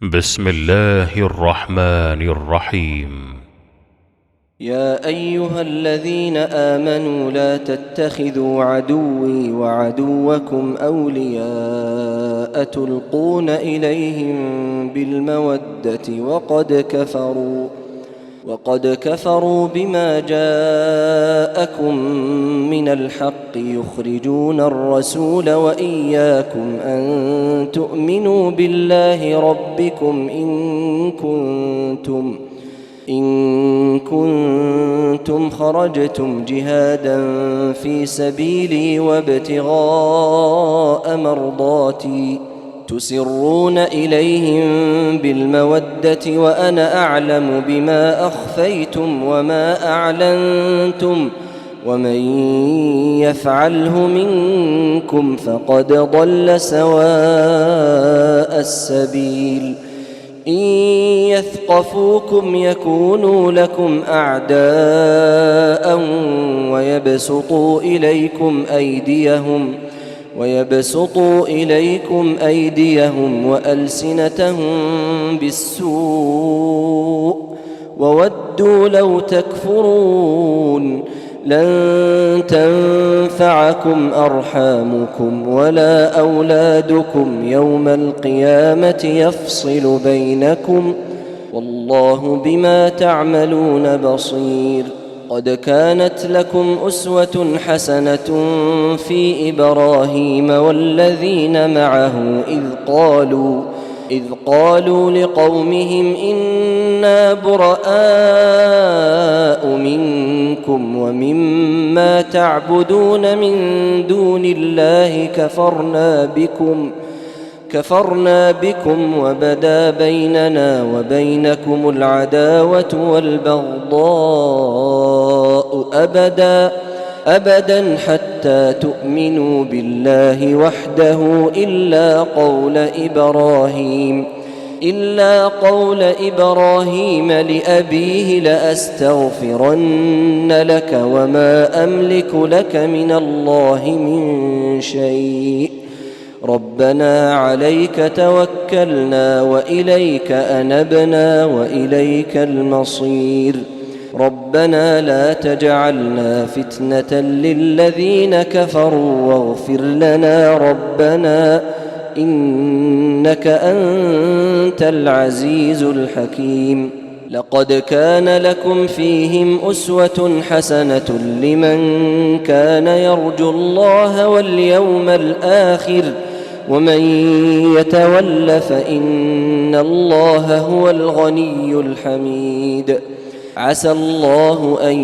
بسم الله الرحمن الرحيم. يا أيها الذين آمنوا لا تتخذوا عدوي وعدوكم أولياء تلقون إليهم بالمودة وقد كفروا بما جاءكم من الحق يخرجون الرسول وإياكم أن تؤمنوا بالله ربكم إن كنتم خرجتم جهادا في سبيلي وابتغاء مرضاتي تسرون إليهم بالمودة وأنا أعلم بما أخفيتم وما أعلنتم ومن يفعله منكم فقد ضل سواء السبيل. إن يثقفوكم يكونوا لكم أعداء ويبسطوا إليكم أيديهم وألسنتهم بالسوء وودوا لو تكفرون. لن تنفعكم أرحامكم ولا أولادكم يوم القيامة يفصل بينكم والله بما تعملون بصير. قد كانت لكم أسوة حسنة في إبراهيم والذين معه إذ قالوا لقومهم إنا براء منكم ومما تعبدون من دون الله كفرنا بكم وبدا بيننا وبينكم العداوة والبغضاء أبدا حتى تؤمنوا بالله وحده إلا قول إبراهيم لأبيه لأستغفرن لك وما أملك لك من الله من شيء. ربنا عليك توكلنا وإليك أنبنا وإليك المصير. ربنا لا تجعلنا فتنة للذين كفروا واغفر لنا ربنا إنك أنت العزيز الحكيم. لقد كان لكم فيهم أسوة حسنة لمن كان يرجو الله واليوم الآخر ومن يتول فإن الله هو الغني الحميد. عسى الله أن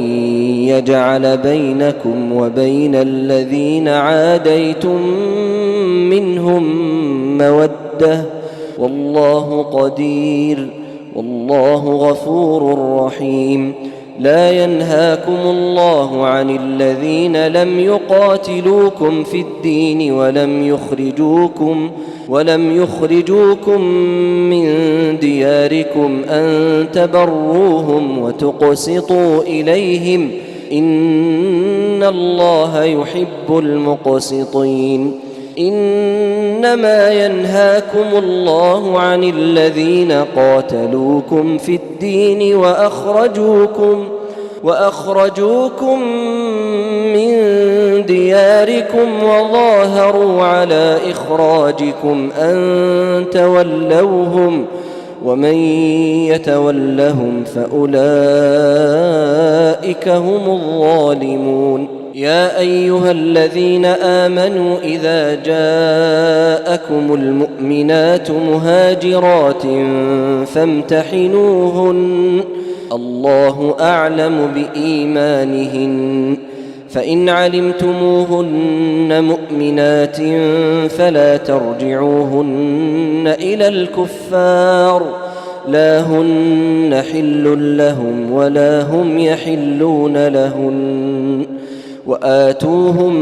يجعل بينكم وبين الذين عاديتم منهم مودة والله قدير والله غفور رحيم. لا ينهاكم الله عن الذين لم يقاتلوكم في الدين ولم يخرجوكم من دياركم أن تبروهم وتقسطوا إليهم إن الله يحب المقسطين. إنما ينهاكم الله عن الذين قاتلوكم في الدين وأخرجوكم من دياركم وظاهروا على إخراجكم أن تولوهم ومن يتولهم فأولئك هم الظالمون. يا أيها الذين آمنوا إذا جاءكم المؤمنات مهاجرات فامتحنوهن الله أعلم بإيمانهن فإن علمتموهن مؤمنات فلا ترجعوهن إلى الكفار لا هن حل لهم ولا هم يحلون لهن وآتوهم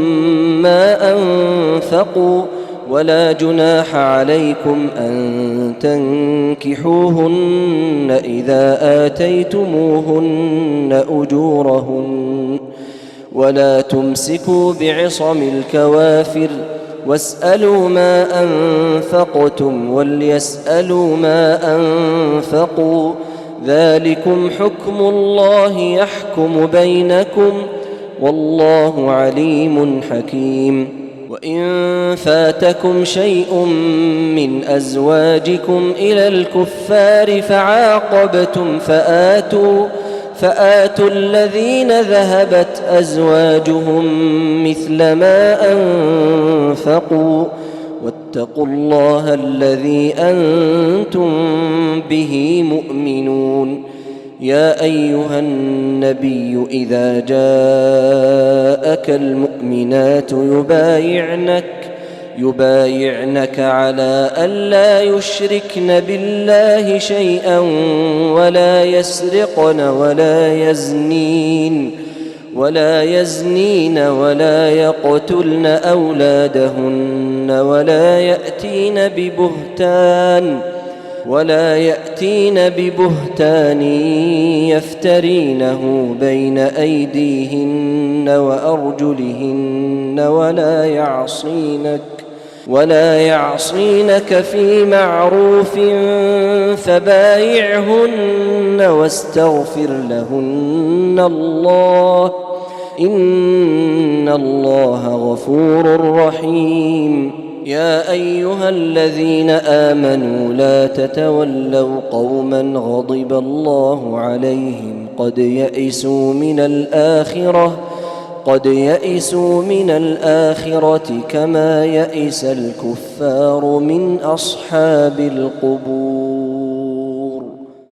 ما أنفقوا ولا جناح عليكم أن تنكحوهن إذا آتيتموهن أجورهن ولا تمسكوا بعصم الكوافر واسألوا ما أنفقتم وليسألوا ما أنفقوا ذلكم حكم الله يحكم بينكم والله عليم حكيم. وإن فاتكم شيء من أزواجكم إلى الكفار فعاقبتم فآتوا الذين ذهبت أزواجهم مثل ما أنفقوا واتقوا الله الذي أنتم به مؤمنون. يا أيها النبي إذا جاءك المؤمنات يبايعنك على ألا يشركن بالله شيئا ولا يسرقن ولا يزنين ولا يقتلن أولادهن ولا يأتين ببهتان يفترينه بين أيديهن وأرجلهن ولا يعصينك في معروف فبايعهن واستغفر لهن الله إن الله غفور رحيم. يا أيها الذين آمنوا لا تتولوا قوما غضب الله عليهم قد يئسوا من الآخرة كما يئس الكفار من أصحاب القبور.